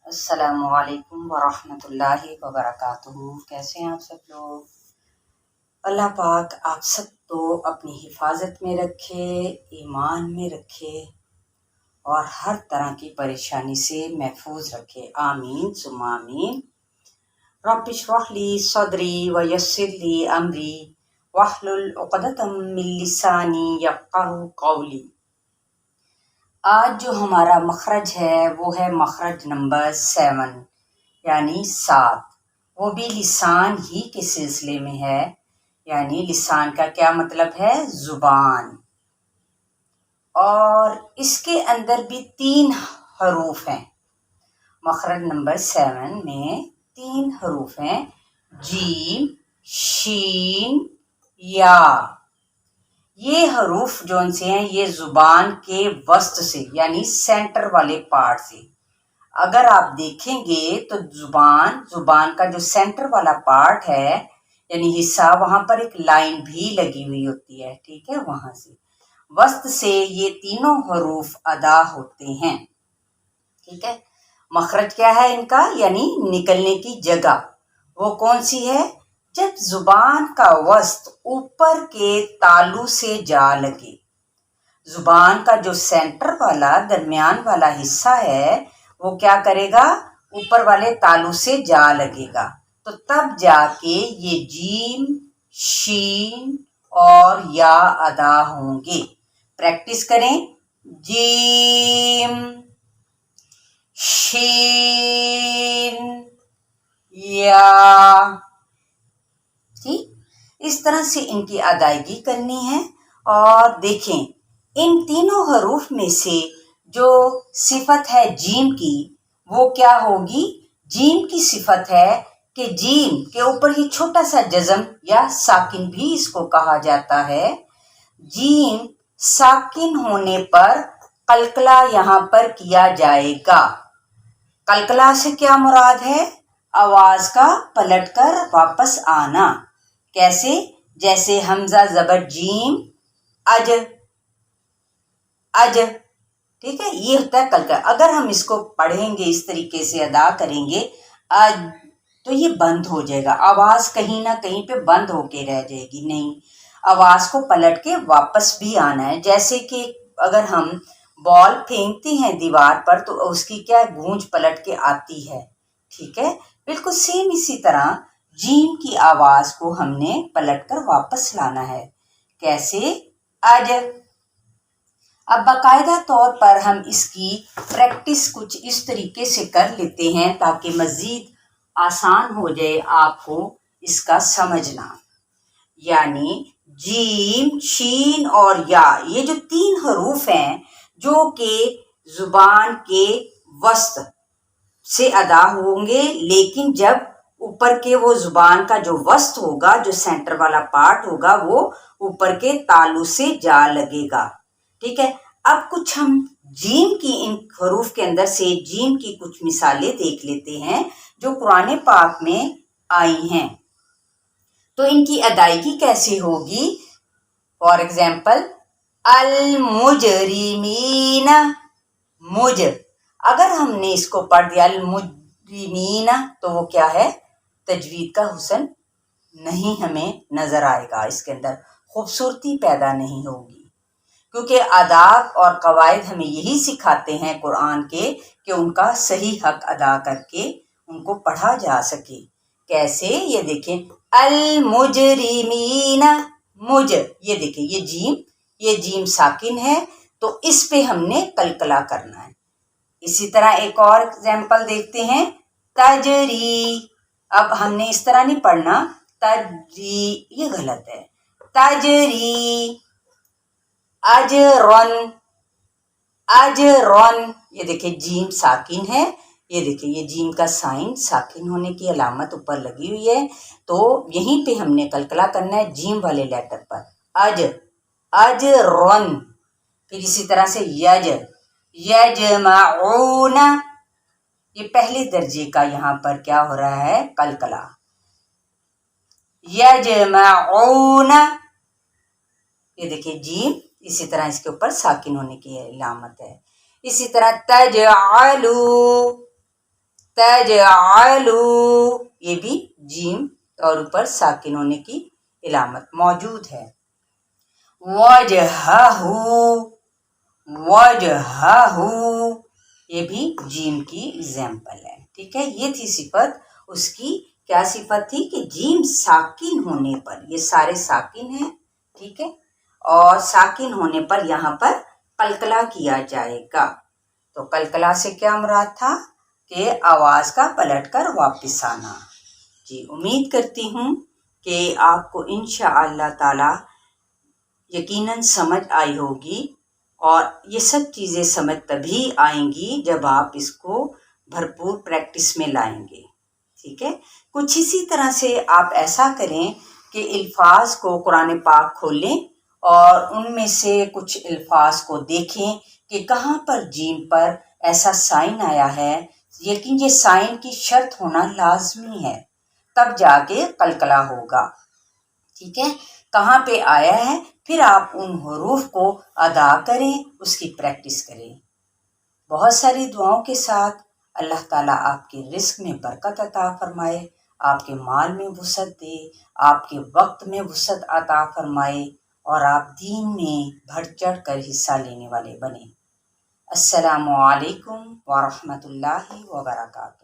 अस्सलाम वालेकुम वरहमतुल्लाहि वबरकातुहू। कैसे हैं आप सब लोग? अल्लाह पाक आप सब तो अपनी हिफाजत में रखे, ईमान में रखे और हर तरह की परेशानी से महफूज रखे। आमीन सुम्मा आमीन। रब्बिश इश्रह ली सदरी व यस्सिर ली अमरी वहलुल उक़दतम मिन लिसानी यफ़क़हू क़ौली। आज जो हमारा मखरज है वो है मखरज नंबर 7 यानी 7। वो भी लिसान ही के सिलसिले में है। यानी लिसान का क्या मतलब है? ज़ुबान। और इसके अंदर भी 3 हरूफ हैं। मखरज नंबर 7 में 3 हरूफ हैं, जीम, शीन, या। ये हरूफ जौन से हैं ये जुबान के वस्त से यानी सेंटर वाले पार्ट से। अगर आप देखेंगे तो जुबान का जो सेंटर वाला पार्ट है यानी हिस्सा, वहां पर एक लाइन भी लगी हुई होती है, ठीक है। वहां से वस्त से ये तीनों हरूफ अदा होते हैं, ठीक है। मखरज क्या है इनका? यानी निकलने की जगह वो कौन सी है? जब जुबान का वस्त ऊपर के तालू से जा लगे। जुबान का जो सेंटर वाला दरमियान वाला हिस्सा है वो क्या करेगा? ऊपर वाले तालू से जा लगेगा, तो तब जाके ये जीम, शीन और या अदा होंगे। प्रैक्टिस करें। जीम, शीन, या। ठीक, इस तरह से इनकी अदायगी करनी है। और देखें, इन तीनों हरूफ में से जो सिफत है जीम की वो क्या होगी? जीम की सिफत है कि जीम के ऊपर ही छोटा सा जज़म या साकिन भी इसको कहा जाता है। जीम साकिन होने पर कलकला यहाँ पर किया जाएगा। कलकला से क्या मुराद है? आवाज का पलटकर वापस आना। कैसे? जैसे हमजा जबर जीम, अज, अज, ठीक है, ये होता है कलकला। अगर हम इसको पढ़ेंगे इस तरीके से अदा करेंगे अज, तो ये बंद हो जाएगा, आवाज कहीं ना कहीं पे बंद होके रह जाएगी। नहीं, आवाज को पलट के वापस भी आना है। जैसे कि अगर हम बॉल फेंकते हैं दीवार पर तो उसकी क्या गूंज पलट के आती है, ठीक है। बिल्कुल सेम इसी तरह जीम की आवाज को हमने पलटकर वापस लाना है। कैसे? अज। अब बाकायदा तौर पर हम इसकी प्रैक्टिस कुछ इस तरीके से कर लेते हैं ताकि मजीद आसान हो जाए आपको इसका समझना। यानी जीम, शीन और या, ये जो 3 हरूफ हैं जो कि जुबान के वस्त से अदा होंगे, लेकिन जब ऊपर के वो जुबान का जो वस्त होगा, जो सेंटर वाला पार्ट होगा, वो ऊपर के तालू से जा लगेगा, ठीक है। अब कुछ हम जीम की, इन हरूफ के अंदर से जीम की कुछ मिसालें देख लेते हैं जो कुरान पाक में आई हैं। तो इनकी अदायगी कैसे होगी? फॉर एग्जाम्पल, अल मुजरिमीना, मुज, अगर हमने इसको पढ़ दिया अल मुजरिमीना तो वो क्या है? तजवीद का हुस्न नहीं हमें नजर आएगा, इसके अंदर खूबसूरती पैदा नहीं होगी। क्योंकि आदाब और कवायद हमें यही सिखाते हैं कुरान के कि उनका सही हक अदा करके उनको पढ़ा जा सके। कैसे? ये देखें, अल मुजरिमीना, मुज, ये देखें ये जीम साकिन है तो इस पे हमने कलकला करना है। इसी तरह एक और एग्जाम्पल देखते हैं, तजरी। अब हमने इस तरह नहीं पढ़ना तजरी, ये गलत है। तजरी, अजरन, अजरन, ये देखिए जीम साकिन है। ये देखिए ये जीम का साइन साकिन होने की अलामत ऊपर लगी हुई है, तो यहीं पे हमने कलकला करना है जीम वाले लेटर पर। अज, अजरन। फिर इसी तरह से यज, यजमाऊना, ये पहले दर्जे का यहाँ पर क्या हो रहा है? कलकला। यजमाऊना, ये देखिए जीम, इसी तरह इसके ऊपर साकिन होने की अलामत है। اسی طرح تجعلو، تجعلو، یہ بھی جیم اور اوپر ساکن ہونے کی علامت موجود ہے. وجہہ، وجہہ، یہ بھی جیم کی ایگزامپل ہے. ٹھیک ہے، یہ تھی صفت اس کی. کیا صفت تھی کہ جیم ساکن ہونے پر، یہ سارے ساکن ہیں. ٹھیک ہے، اور ساکن ہونے پر یہاں پر قلقلہ کیا جائے گا. تو قلقلہ سے کیا مراد تھا کہ آواز کا پلٹ کر واپس آنا. جی امید کرتی ہوں کہ آپ کو انشاءاللہ تعالی یقیناً سمجھ آئی ہوگی، اور یہ سب چیزیں سمجھ تبھی آئیں گی جب آپ اس کو بھرپور پریکٹس میں لائیں گے. ٹھیک ہے، کچھ اسی طرح سے آپ ایسا کریں کہ الفاظ کو قرآن پاک کھولیں اور ان میں سے کچھ الفاظ کو دیکھیں کہ کہاں پر جیم پر ایسا سائن آیا ہے. لیکن یہ سائن کی شرط ہونا لازمی ہے، تب جا کے قلقلہ ہوگا. ٹھیک ہے، کہاں پہ آیا ہے، پھر آپ ان حروف کو ادا کریں، اس کی پریکٹس کریں. بہت ساری دعاؤں کے ساتھ اللہ تعالیٰ آپ کے رزق میں برکت عطا فرمائے، آپ کے مال میں وسعت دے، آپ کے وقت میں وسعت عطا فرمائے، اور آپ دین میں بڑھ چڑھ کر حصہ لینے والے بنیں. السلام علیکم ورحمۃ اللہ وبرکاتہ.